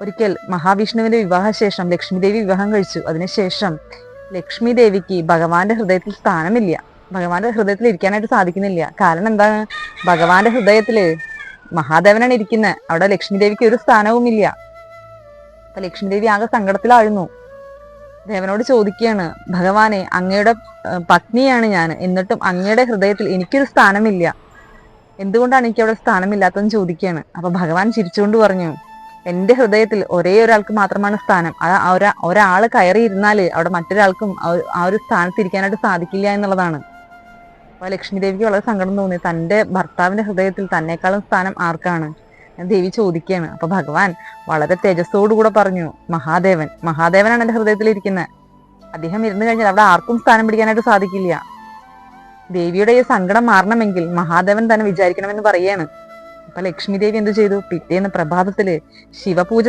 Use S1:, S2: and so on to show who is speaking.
S1: ഒരിക്കൽ മഹാവിഷ്ണുവിന്റെ വിവാഹശേഷം ലക്ഷ്മി ദേവി വിവാഹം കഴിച്ചു. അതിനുശേഷം ലക്ഷ്മി ദേവിക്ക് ഭഗവാന്റെ ഹൃദയത്തിൽ സ്ഥാനമില്ല. ഭഗവാന്റെ ഹൃദയത്തിൽ ഇരിക്കാനായിട്ട് സാധിക്കുന്നില്ല. കാരണം എന്താണ്? ഭഗവാന്റെ ഹൃദയത്തില് മഹാദേവനാണ് ഇരിക്കുന്നത്. അവിടെ ലക്ഷ്മി ദേവിക്ക് ഒരു സ്ഥാനവുമില്ല. അപ്പൊ ലക്ഷ്മി ദേവി ആകെ സങ്കടത്തിലായിരുന്നു. ദേവനോട് ചോദിക്കുകയാണ്, ഭഗവാനെ, അങ്ങയുടെ പത്നിയാണ് ഞാൻ, എന്നിട്ടും അങ്ങയുടെ ഹൃദയത്തിൽ എനിക്കൊരു സ്ഥാനമില്ല. എന്തുകൊണ്ടാണ് എനിക്ക് അവിടെ സ്ഥാനമില്ലാത്തതെന്ന് ചോദിക്കുകയാണ്. അപ്പൊ ഭഗവാൻ ചിരിച്ചുകൊണ്ട് പറഞ്ഞു, എന്റെ ഹൃദയത്തിൽ ഒരേ ഒരാൾക്ക് മാത്രമാണ് സ്ഥാനം. ഒരാള് കയറിയിരുന്നാല് അവിടെ മറ്റൊരാൾക്കും ആ ഒരു സ്ഥാനത്ത് ഇരിക്കാനായിട്ട് സാധിക്കില്ല എന്നുള്ളതാണ്. അപ്പൊ ലക്ഷ്മി ദേവിക്ക് വളരെ സങ്കടം തോന്നി. തന്റെ ഭർത്താവിന്റെ ഹൃദയത്തിൽ തന്നെക്കാളും സ്ഥാനം ആർക്കാണ്? ദേവി ചോദിക്കുകയാണ്. അപ്പൊ ഭഗവാൻ വളരെ തേജസ്സോടുകൂടെ പറഞ്ഞു, മഹാദേവനാണ് എന്റെ ഹൃദയത്തിൽ ഇരിക്കുന്നത്. അദ്ദേഹം ഇരുന്ന് കഴിഞ്ഞാൽ അവിടെ ആർക്കും സ്ഥാനം പിടിക്കാനായിട്ട് സാധിക്കില്ല. ദേവിയുടെ ഈ സങ്കടം മാറണമെങ്കിൽ മഹാദേവൻ തന്നെ വിചാരിക്കണമെന്ന് പറയാണ്. അപ്പൊ ലക്ഷ്മി ദേവി എന്ത് ചെയ്തു? പിറ്റേന്ന് പ്രഭാതത്തില് ശിവപൂജ